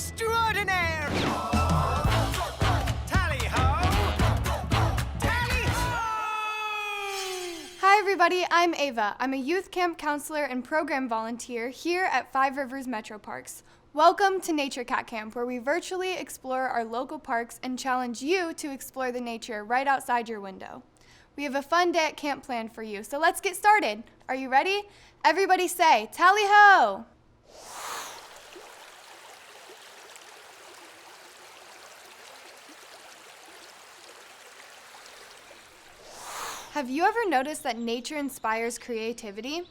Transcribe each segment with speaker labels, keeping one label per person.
Speaker 1: extraordinaire! Tally-ho! Tally-ho!
Speaker 2: Hi everybody, I'm Ava. I'm a youth camp counselor and program volunteer here at Five Rivers Metro Parks. Welcome to Nature Cat Camp, where we virtually explore our local parks and challenge you to explore the nature right outside your window. We have a fun day at camp planned for you, so let's get started. Are you ready? Everybody say, tally-ho! Have you ever noticed that nature inspires creativity?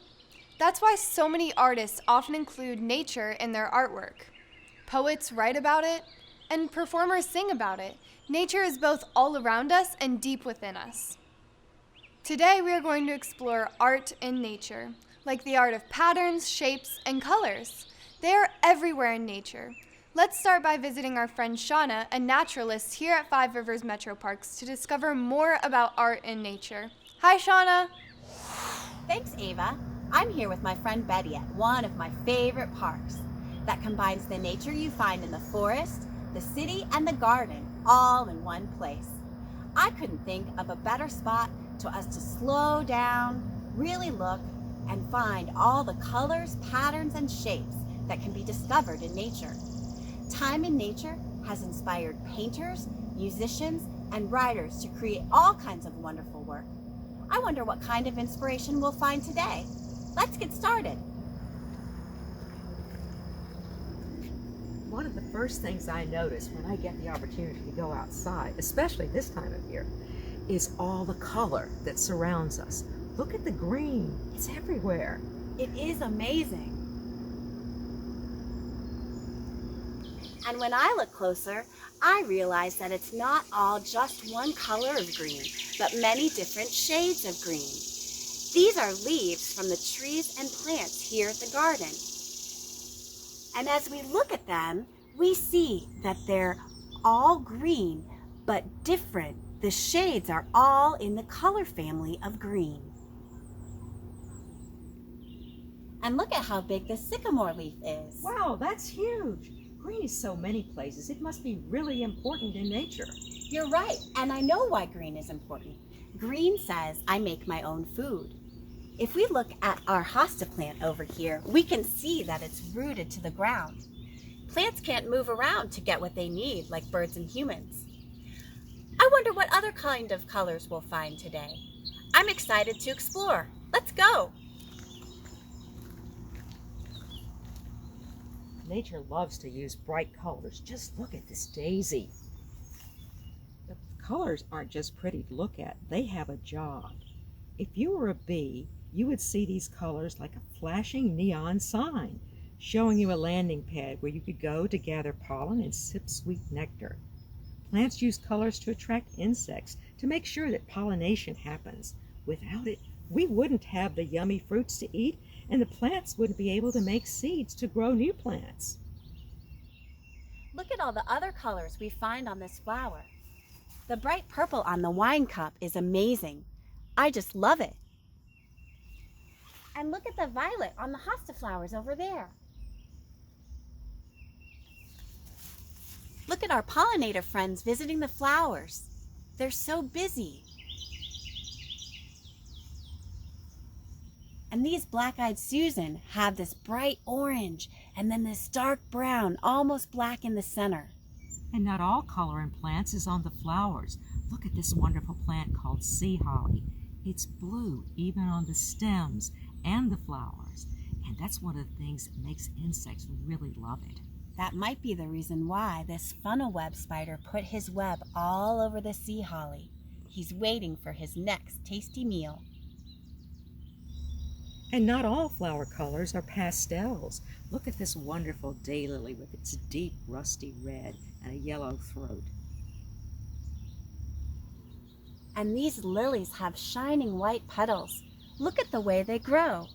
Speaker 2: That's why so many artists often include nature in their artwork. Poets write about it, and performers sing about it. Nature is both all around us and deep within us. Today we are going to explore art in nature, like the art of patterns, shapes, and colors. They are everywhere in nature. Let's start by visiting our friend Shauna, a naturalist here at Five Rivers Metro Parks, to discover more about art in nature. Hi, Shauna.
Speaker 3: Thanks, Ava. I'm here with my friend Betty at one of my favorite parks that combines the nature you find in the forest, the city, and the garden all in one place. I couldn't think of a better spot to us to slow down, really look, and find all the colors, patterns, and shapes that can be discovered in nature. Time in nature has inspired painters, musicians, and writers to create all kinds of wonderful work. I wonder what kind of inspiration we'll find today. Let's get started.
Speaker 4: One of the first things I notice when I get the opportunity to go outside, especially this time of year, is all the color that surrounds us. Look at the green, it's everywhere.
Speaker 3: It is amazing. And when I look closer, I realize that it's not all just one color of green, but many different shades of green. These are leaves from the trees and plants here at the garden. And as we look at them, we see that they're all green, but different. The shades are all in the color family of green. And look at how big the sycamore leaf is.
Speaker 4: Wow, that's huge. Green is so many places. It must be really important in nature.
Speaker 3: You're right, and I know why green is important. Green says, I make my own food. If we look at our hosta plant over here, we can see that it's rooted to the ground. Plants can't move around to get what they need, like birds and humans. I wonder what other kind of colors we'll find today. I'm excited to explore. Let's go.
Speaker 4: Nature loves to use bright colors. Just look at this daisy. The colors aren't just pretty to look at. They have a job. If you were a bee, you would see these colors like a flashing neon sign, showing you a landing pad where you could go to gather pollen and sip sweet nectar. Plants use colors to attract insects to make sure that pollination happens. Without it, we wouldn't have the yummy fruits to eat, and the plants wouldn't be able to make seeds to grow new plants.
Speaker 3: Look at all the other colors we find on this flower. The bright purple on the wine cup is amazing. I just love it. And look at the violet on the hosta flowers over there. Look at our pollinator friends visiting the flowers. They're so busy. And these black-eyed Susan have this bright orange and then this dark brown, almost black in the center.
Speaker 4: And not all color in plants is on the flowers. Look at this wonderful plant called sea holly. It's blue even on the stems and the flowers. And that's one of the things that makes insects really love it.
Speaker 3: That might be the reason why this funnel web spider put his web all over the sea holly. He's waiting for his next tasty meal.
Speaker 4: And not all flower colors are pastels. Look at this wonderful daylily with its deep rusty red and a yellow throat.
Speaker 3: And these lilies have shining white petals. Look at the way they grow.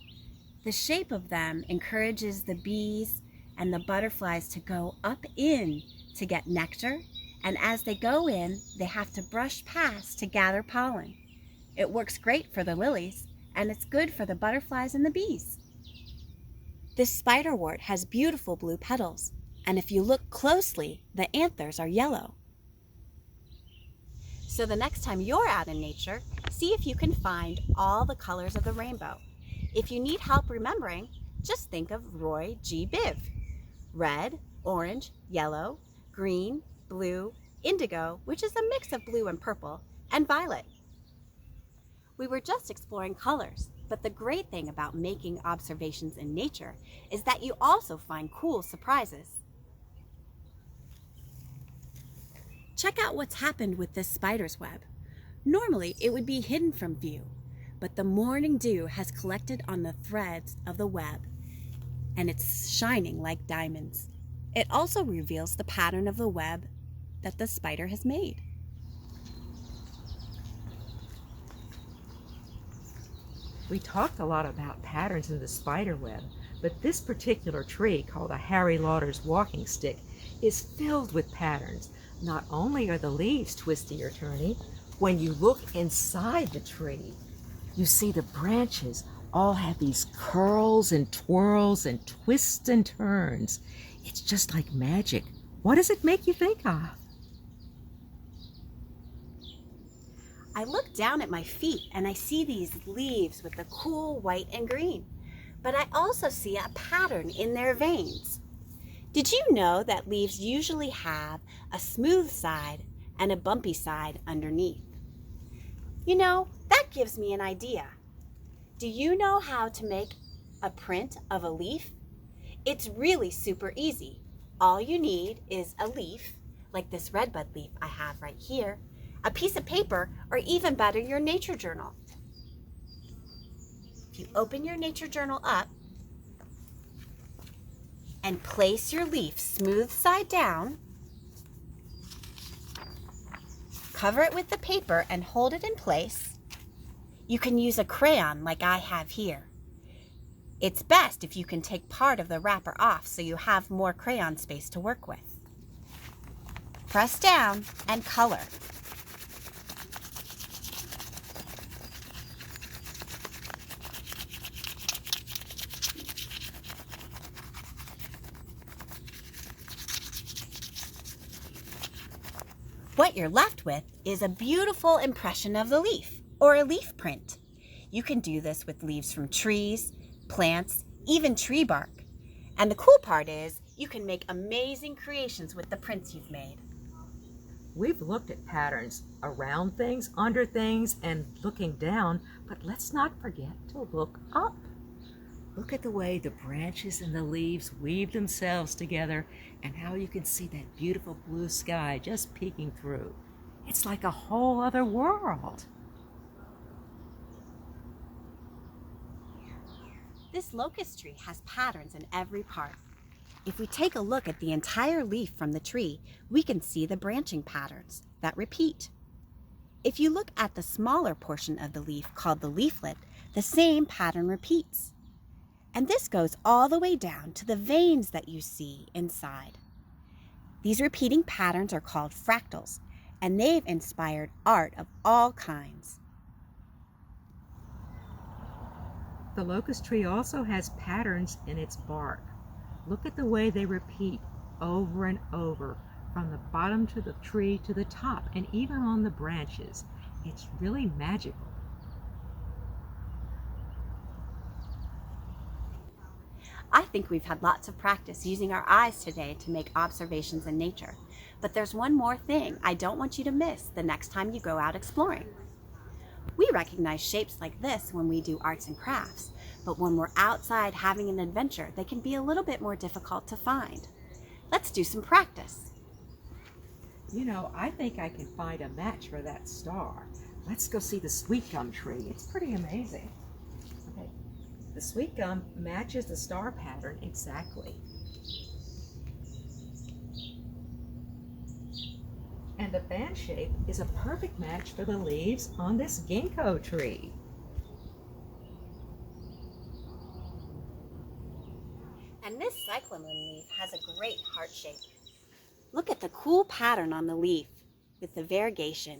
Speaker 3: The shape of them encourages the bees and the butterflies to go up in to get nectar. And as they go in, they have to brush past to gather pollen. It works great for the lilies, and it's good for the butterflies and the bees. This spiderwort has beautiful blue petals, And if you look closely, the anthers are yellow. So the next time you're out in nature, see if you can find all the colors of the rainbow. If you need help remembering, just think of Roy G. Biv. Red, orange, yellow, green, blue, indigo, which is a mix of blue and purple, and violet. We were just exploring colors, but the great thing about making observations in nature is that you also find cool surprises. Check out what's happened with this spider's web. Normally, it would be hidden from view, but the morning dew has collected on the threads of the web, and it's shining like diamonds. It also reveals the pattern of the web that the spider has made.
Speaker 4: We talked a lot about patterns in the spider web, but this particular tree, called a Harry Lauder's walking stick, is filled with patterns. Not only are the leaves twisty or turny, when you look inside the tree, you see the branches all have these curls and twirls and twists and turns. It's just like magic. What does it make you think of?
Speaker 3: I look down at my feet and I see these leaves with the cool white and green, but I also see a pattern in their veins. Did you know that leaves usually have a smooth side and a bumpy side underneath? You know, that gives me an idea. Do you know how to make a print of a leaf? It's really super easy. All you need is a leaf, like this redbud leaf I have right here, a piece of paper, or even better, your nature journal. If you open your nature journal up and place your leaf smooth side down, cover it with the paper and hold it in place. You can use a crayon like I have here. It's best if you can take part of the wrapper off so you have more crayon space to work with. Press down and color. What you're left with is a beautiful impression of the leaf, or a leaf print. You can do this with leaves from trees, plants, even tree bark. And the cool part is, you can make amazing creations with the prints you've made.
Speaker 4: We've looked at patterns around things, under things, and looking down, but let's not forget to look up. Look at the way the branches and the leaves weave themselves together and how you can see that beautiful blue sky just peeking through. It's like a whole other world.
Speaker 3: This locust tree has patterns in every part. If we take a look at the entire leaf from the tree, we can see the branching patterns that repeat. If you look at the smaller portion of the leaf called the leaflet, the same pattern repeats. And this goes all the way down to the veins that you see inside. These repeating patterns are called fractals, and they've inspired art of all kinds.
Speaker 4: The locust tree also has patterns in its bark. Look at the way they repeat over and over, from the bottom to the tree to the top, and even on the branches. It's really magical.
Speaker 3: I think we've had lots of practice using our eyes today to make observations in nature. But there's one more thing I don't want you to miss the next time you go out exploring. We recognize shapes like this when we do arts and crafts, but when we're outside having an adventure, they can be a little bit more difficult to find. Let's do some practice.
Speaker 4: You know, I think I can find a match for that star. Let's go see the sweet gum tree. It's pretty amazing. Okay. The sweet gum matches the star pattern exactly. And the fan shape is a perfect match for the leaves on this ginkgo tree.
Speaker 3: And this cyclamen leaf has a great heart shape. Look at the cool pattern on the leaf with the variegation.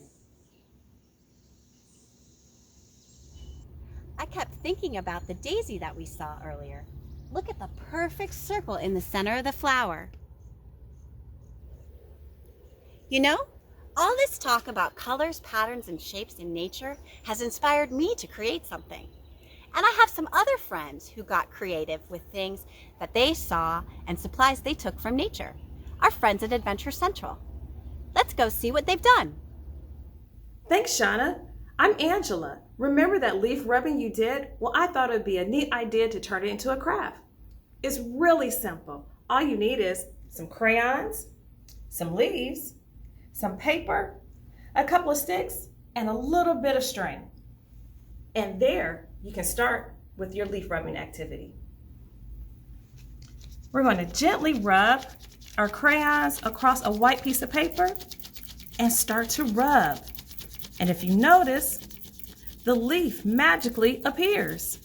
Speaker 3: I kept thinking about the daisy that we saw earlier. Look at the perfect circle in the center of the flower. You know, all this talk about colors, patterns, and shapes in nature has inspired me to create something. And I have some other friends who got creative with things that they saw and supplies they took from nature. Our friends at Adventure Central. Let's go see what they've done.
Speaker 1: Thanks, Shauna. I'm Angela. Remember that leaf rubbing you did? Well, I thought it would be a neat idea to turn it into a craft. It's really simple. All you need is some crayons, some leaves, some paper, a couple of sticks, and a little bit of string. And there you can start with your leaf rubbing activity. We're going to gently rub our crayons across a white piece of paper and start to rub. And if you notice, the leaf magically appears.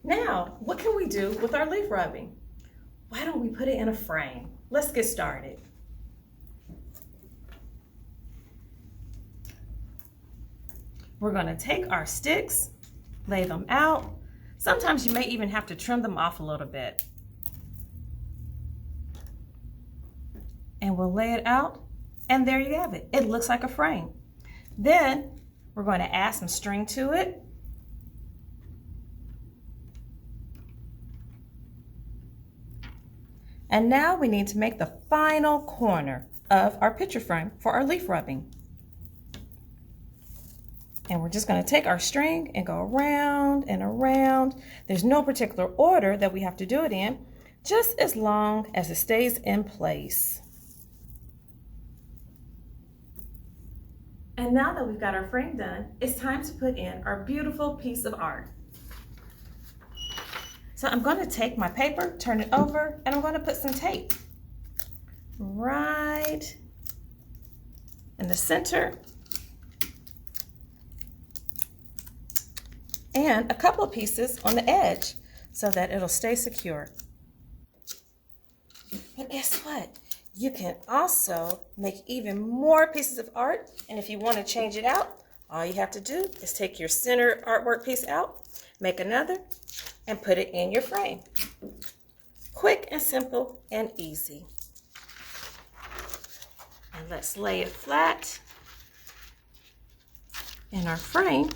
Speaker 1: Now, what can we do with our leaf rubbing? Why don't we put it in a frame? Let's get started. We're going to take our sticks, lay them out. Sometimes you may even have to trim them off a little bit. And we'll lay it out, and there you have it. It looks like a frame. Then we're going to add some string to it. And now we need to make the final corner of our picture frame for our leaf rubbing. And we're just going to take our string and go around and around. There's no particular order that we have to do it in, just as long as it stays in place. And now that we've got our frame done, it's time to put in our beautiful piece of art. So I'm going to take my paper, turn it over, and I'm going to put some tape right in the center. And a couple of pieces on the edge so that it'll stay secure. But guess what? You can also make even more pieces of art. And if you want to change it out, all you have to do is take your center artwork piece out, make another, and put it in your frame. Quick and simple and easy. And let's lay it flat in our frame.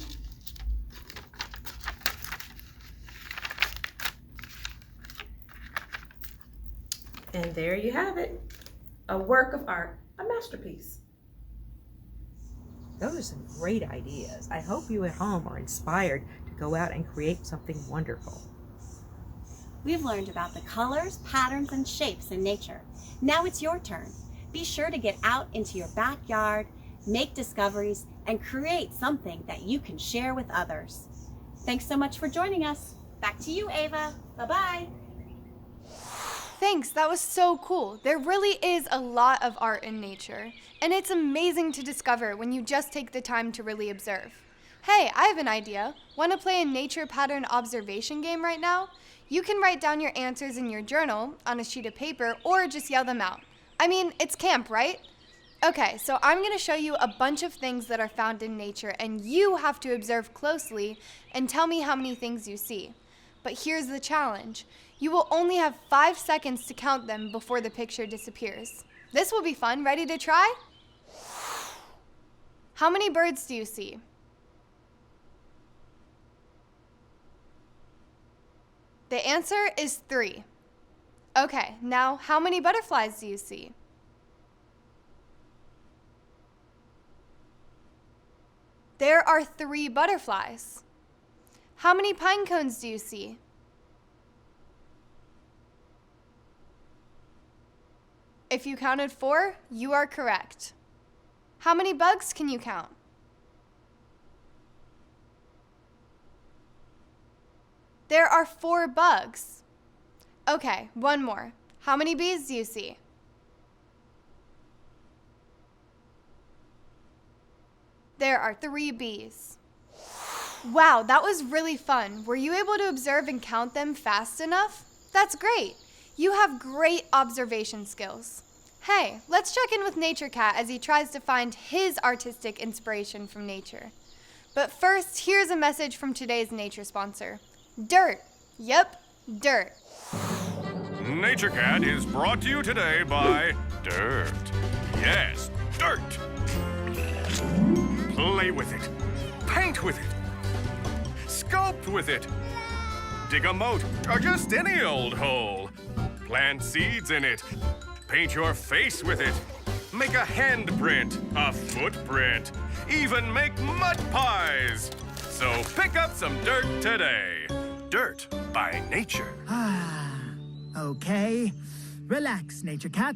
Speaker 1: And there you have it, a work of art, a masterpiece.
Speaker 4: Those are some great ideas. I hope you at home are inspired to go out and create something wonderful.
Speaker 3: We've learned about the colors, patterns, and shapes in nature. Now it's your turn. Be sure to get out into your backyard, make discoveries, and create something that you can share with others. Thanks so much for joining us. Back to you, Ava. Bye-bye.
Speaker 2: Thanks, that was so cool. There really is a lot of art in nature, and it's amazing to discover when you just take the time to really observe. Hey, I have an idea. Want to play a nature pattern observation game right now? You can write down your answers in your journal on a sheet of paper or just yell them out. I mean, it's camp, right? Okay, so I'm going to show you a bunch of things that are found in nature, and you have to observe closely and tell me how many things you see. But here's the challenge. You will only have 5 seconds to count them before the picture disappears. This will be fun. Ready to try? How many birds do you see? The answer is 3. Okay, now how many butterflies do you see? There are 3 butterflies. How many pine cones do you see? If you counted 4, you are correct. How many bugs can you count? There are 4 bugs. Okay, one more. How many bees do you see? There are 3 bees. Wow, that was really fun. Were you able to observe and count them fast enough? That's great. You have great observation skills. Hey, let's check in with Nature Cat as he tries to find his artistic inspiration from nature. But first, here's a message from today's nature sponsor. Dirt. Yep, dirt.
Speaker 5: Nature Cat is brought to you today by dirt. Yes, dirt. Play with it. Paint with it. Sculpt with it. Dig a moat or just any old hole. Plant seeds in it. Paint your face with it. Make a handprint, a footprint. Even make mud pies. So pick up some dirt today. Dirt by nature.
Speaker 6: Okay. Relax, Nature Cat.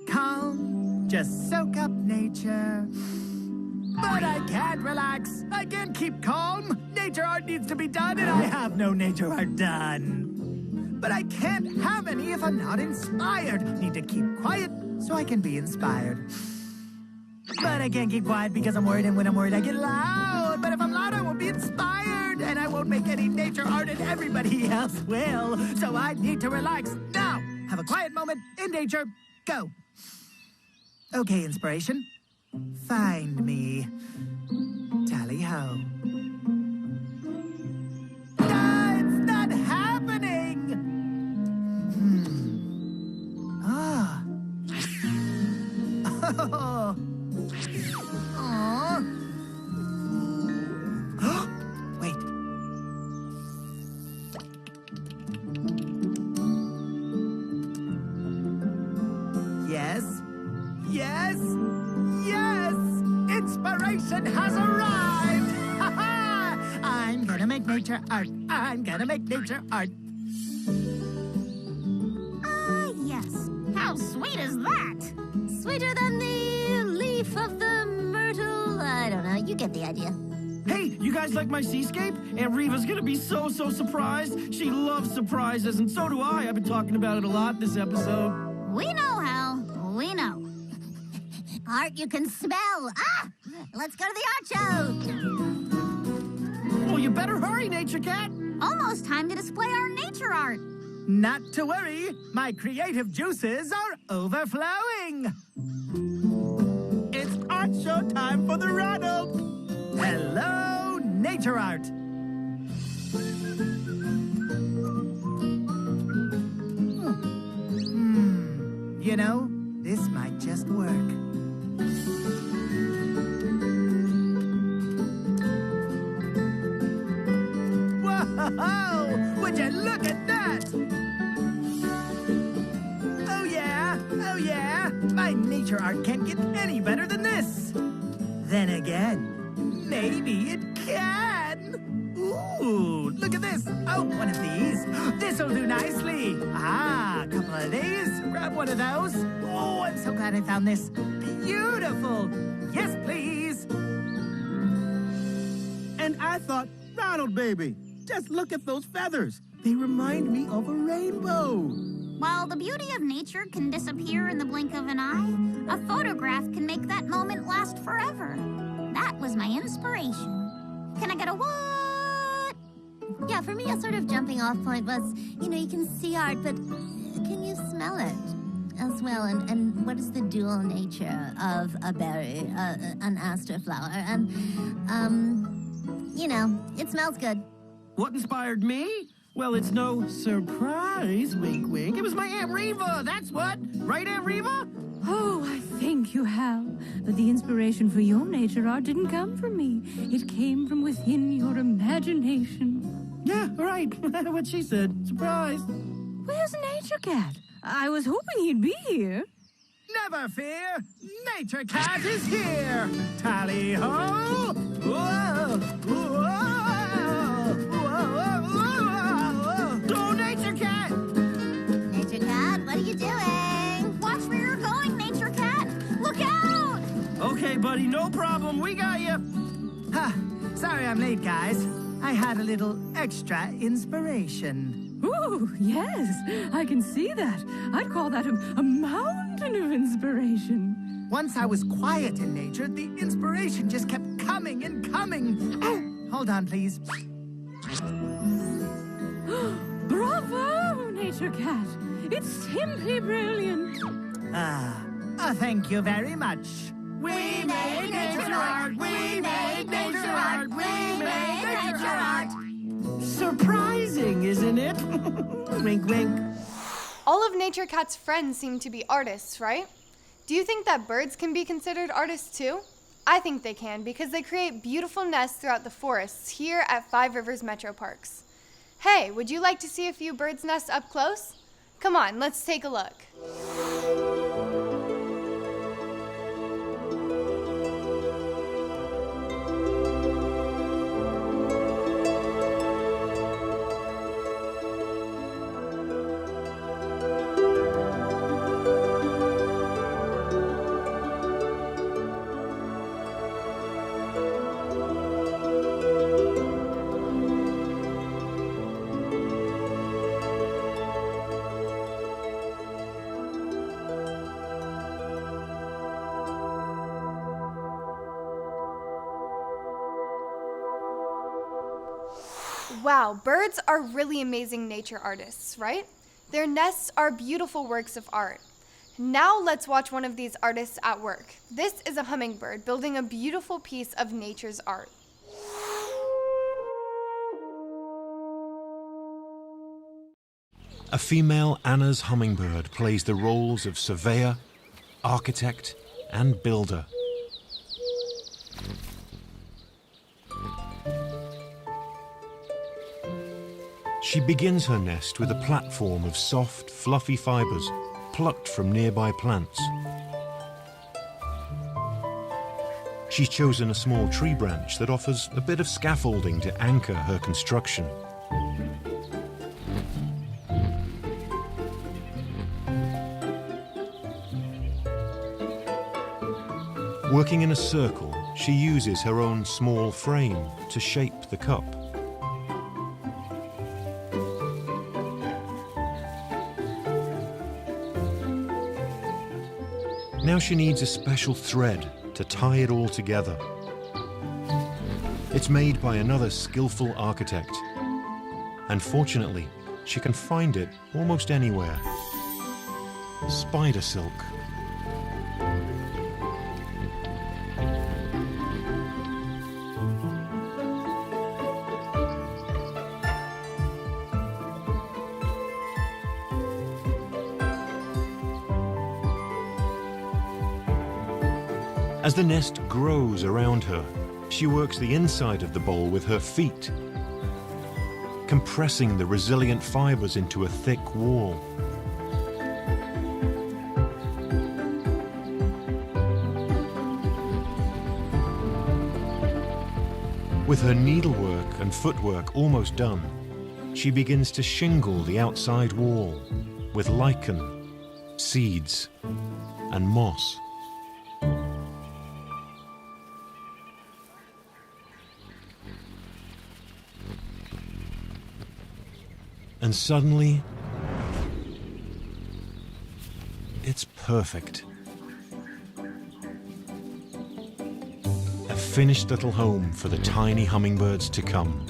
Speaker 6: Calm. Just soak up nature. But I can't relax. I can't keep calm. Nature art needs to be done, and I have no nature art done. But I can't have any if I'm not inspired. Need to keep quiet so I can be inspired. But I can't keep quiet because I'm worried, and when I'm worried, I get loud. But if I'm loud, I won't be inspired, and I won't make any nature art, and everybody else will. So I need to relax now. Have a quiet moment in nature. Go. Okay, inspiration. Find me. Tally ho. Ah, it's not happening! Ah. Oh. Aw. Wait. Yes. Yes. Yes! Inspiration has arrived! Ha-ha! I'm gonna make nature art. I'm gonna make nature art.
Speaker 7: Yes. How sweet is that? Sweeter than the leaf of the myrtle. I don't know. You get the idea.
Speaker 8: Hey, you guys like my seascape? Aunt Reva's gonna be so surprised. She loves surprises, and so do I. I've been talking about it a lot this episode.
Speaker 7: We know, Hal. We know. Art you can smell. Ah! Let's go to the art show.
Speaker 8: Well, you better hurry, Nature Cat.
Speaker 7: Almost time to display our nature art.
Speaker 6: Not to worry, my creative juices are overflowing. It's art show time for the Ronald. Hello, nature art. You know, this might just work. Whoa! Would you look at that? Oh yeah, oh yeah. My nature art can't get any better than this. Then again, maybe it can. Ooh, look at this. Oh, one of these. This'll do nicely. Ah, a couple of these. Grab one of those. Oh, I'm so glad I found this. Beautiful. Yes, please.
Speaker 9: And I thought, Ronald, baby, just look at those feathers. They remind me of a rainbow.
Speaker 7: While the beauty of nature can disappear in the blink of an eye, a photograph can make that moment last forever. That was my inspiration. Can I get a what?
Speaker 10: Yeah, for me, a sort of jumping off point was, you can see art, but can you smell it as well? And what is the dual nature of a berry, an aster flower? And, it smells good.
Speaker 8: What inspired me? Well, it's no surprise, wink, wink. It was my Aunt Reva, that's what. Right, Aunt Reva?
Speaker 11: Oh, I thank you, Hal. But the inspiration for your nature art didn't come from me. It came from within your imagination.
Speaker 8: Yeah, right. What she said. Surprise.
Speaker 11: Where's Nature Cat? I was hoping he'd be here.
Speaker 6: Never fear. Nature Cat is here. Tally-ho. Whoa. Whoa. Go, Nature Cat.
Speaker 7: Nature Cat, what are you doing? Watch where you're going, Nature Cat. Look out!
Speaker 8: Okay, buddy, no problem. We got you.
Speaker 6: Sorry I'm late, guys. I had a little extra inspiration.
Speaker 11: Ooh, yes, I can see that. I'd call that a mountain of inspiration.
Speaker 6: Once I was quiet in nature, the inspiration just kept coming and coming. Oh, Hold on, please.
Speaker 11: Bravo, Nature Cat! It's simply brilliant!
Speaker 6: Thank you very much. We made nature art! We made nature art! We made nature art! Surprising, isn't it? Wink, wink.
Speaker 2: All of Nature Cat's friends seem to be artists, right? Do you think that birds can be considered artists too? I think they can because they create beautiful nests throughout the forests here at Five Rivers Metro Parks. Hey, would you like to see a few birds' nests up close? Come on, let's take a look. Wow, birds are really amazing nature artists, right? Their nests are beautiful works of art. Now let's watch one of these artists at work. This is a hummingbird building a beautiful piece of nature's art.
Speaker 12: A female Anna's hummingbird plays the roles of surveyor, architect, and builder. She begins her nest with a platform of soft, fluffy fibers plucked from nearby plants. She's chosen a small tree branch that offers a bit of scaffolding to anchor her construction. Working in a circle, she uses her own small frame to shape the cup. Now she needs a special thread to tie it all together. It's made by another skillful architect. And fortunately, she can find it almost anywhere. Spider silk. As the nest grows around her, she works the inside of the bowl with her feet, compressing the resilient fibers into a thick wall. With her needlework and footwork almost done, she begins to shingle the outside wall with lichen, seeds, and moss. And suddenly, it's perfect. A finished little home for the tiny hummingbirds to come.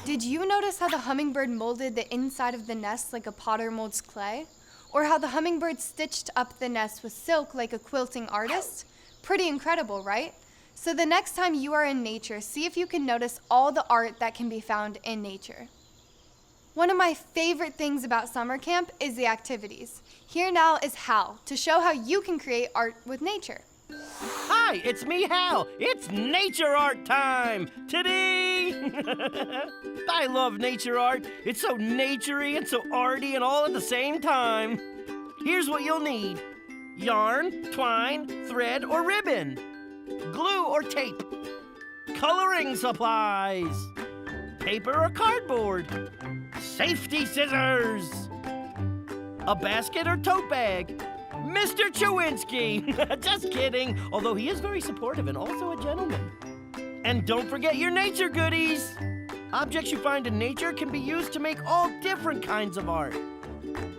Speaker 2: Did you notice how the hummingbird molded the inside of the nest like a potter molds clay? Or how the hummingbird stitched up the nest with silk like a quilting artist? Pretty incredible, right? So the next time you are in nature, see if you can notice all the art that can be found in nature. One of my favorite things about summer camp is the activities. Here now is Hal to show how you can create art with nature.
Speaker 8: Hi, it's me, Hal. It's nature art time. Today! I love nature art. It's so naturey and so arty and all at the same time. Here's what you'll need. Yarn, twine, thread, or ribbon. Glue or tape. Coloring supplies. Paper or cardboard. Safety scissors. A basket or tote bag. Mr. Chewinski! Just kidding, although he is very supportive and also a gentleman. And don't forget your nature goodies. Objects you find in nature can be used to make all different kinds of art.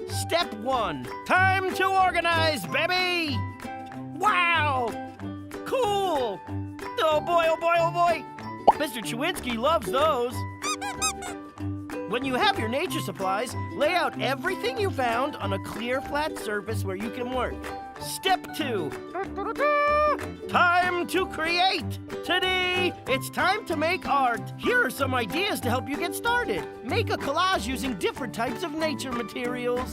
Speaker 8: Step 1, time to organize, baby! Wow! cool! Oh boy, oh boy, oh boy! Mr. Chewinski loves those. When you have your nature supplies, lay out everything you found on a clear, flat surface where you can work. Step 2. Time to create! Today, it's time to make art. Here are some ideas to help you get started. Make a collage using different types of nature materials.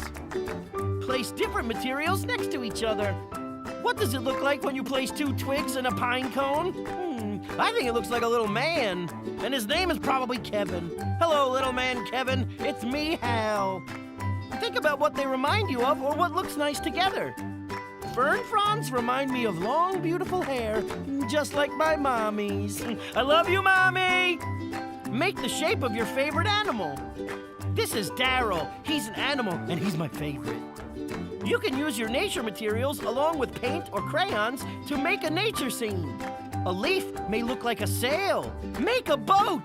Speaker 8: Place different materials next to each other. What does it look like when you place 2 twigs in a pine cone? I think it looks like a little man, and his name is probably Kevin. Hello, little man Kevin. It's me, Hal. Think about what they remind you of or what looks nice together. Fern fronds remind me of long, beautiful hair, just like my mommy's. I love you, Mommy! Make the shape of your favorite animal. This is Daryl. He's an animal, and he's my favorite. You can use your nature materials along with paint or crayons to make a nature scene. A leaf may look like a sail. Make a boat.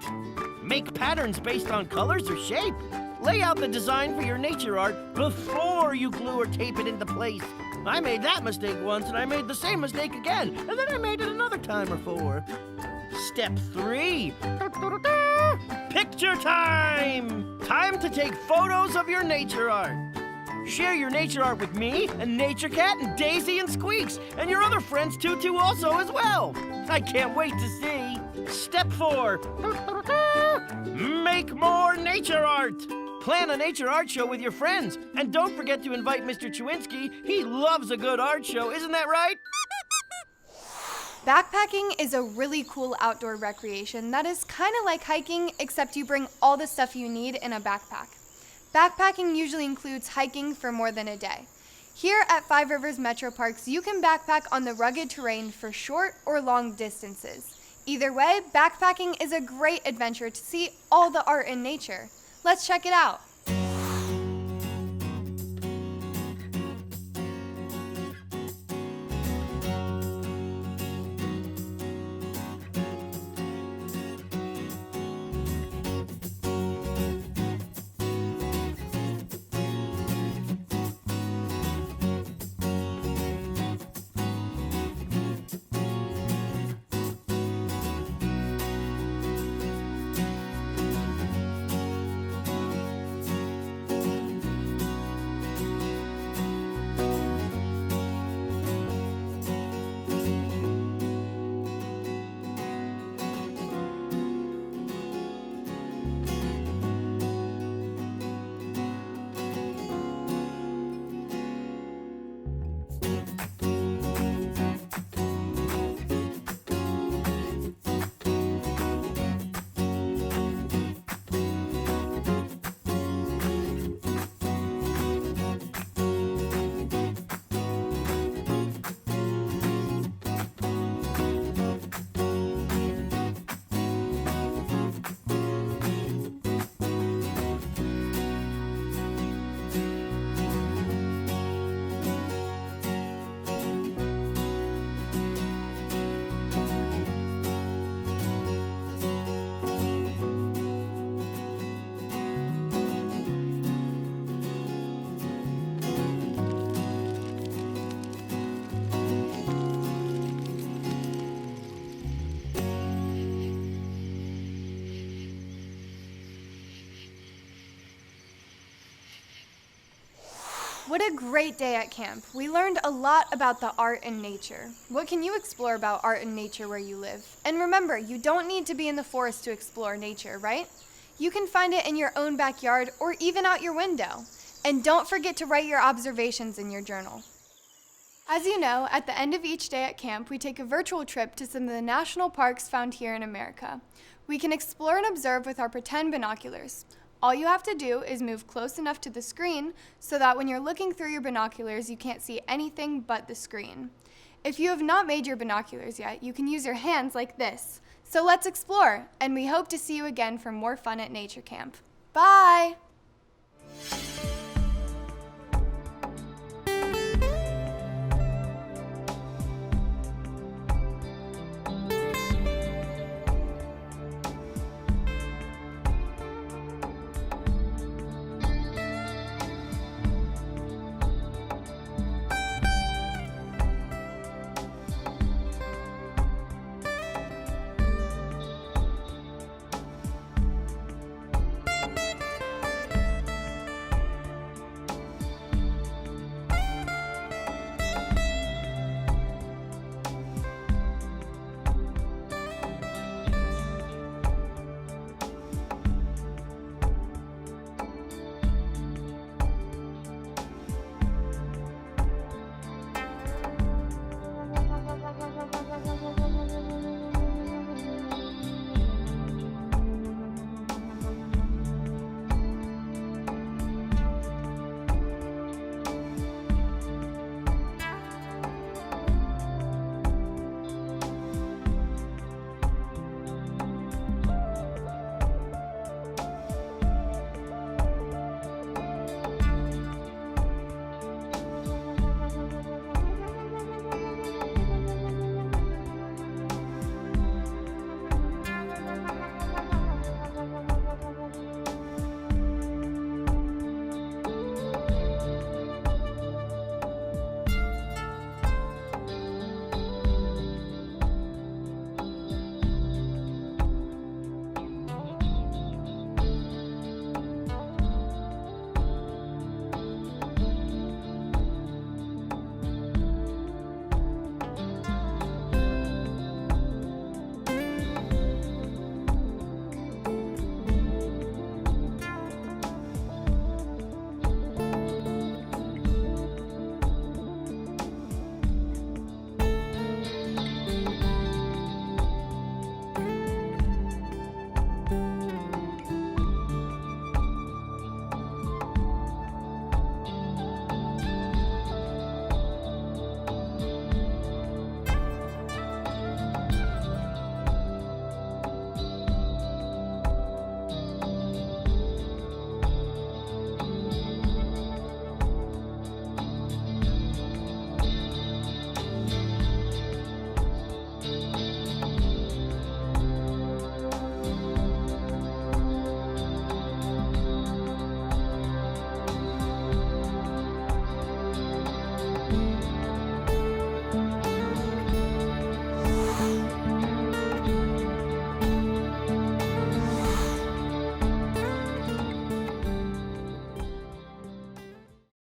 Speaker 8: Make patterns based on colors or shape. Lay out the design for your nature art before you glue or tape it into place. I made that mistake once, and I made the same mistake again, and then I made it another time or 4. Step 3. Picture time! Time to take photos of your nature art. Share your nature art with me and Nature Cat and Daisy and Squeaks and your other friends Tutu also as well. I can't wait to see. Step 4. Make more nature art. Plan a nature art show with your friends. And don't forget to invite Mr. Chewinski. He loves a good art show, isn't that right?
Speaker 2: Backpacking is a really cool outdoor recreation that is kind of like hiking, except you bring all the stuff you need in a backpack. Backpacking usually includes hiking for more than a day. Here at Five Rivers Metro Parks, you can backpack on the rugged terrain for short or long distances. Either way, backpacking is a great adventure to see all the art in nature. Let's check it out. What a great day at camp. We learned a lot about the art and nature. What can you explore about art and nature where you live? And remember, you don't need to be in the forest to explore nature, right? You can find it in your own backyard or even out your window. And don't forget to write your observations in your journal. As you know, at the end of each day at camp, we take a virtual trip to some of the national parks found here in America. We can explore and observe with our pretend binoculars. All you have to do is move close enough to the screen so that when you're looking through your binoculars, you can't see anything but the screen. If you have not made your binoculars yet, you can use your hands like this. So let's explore, and we hope to see you again for more fun at Nature Camp. Bye!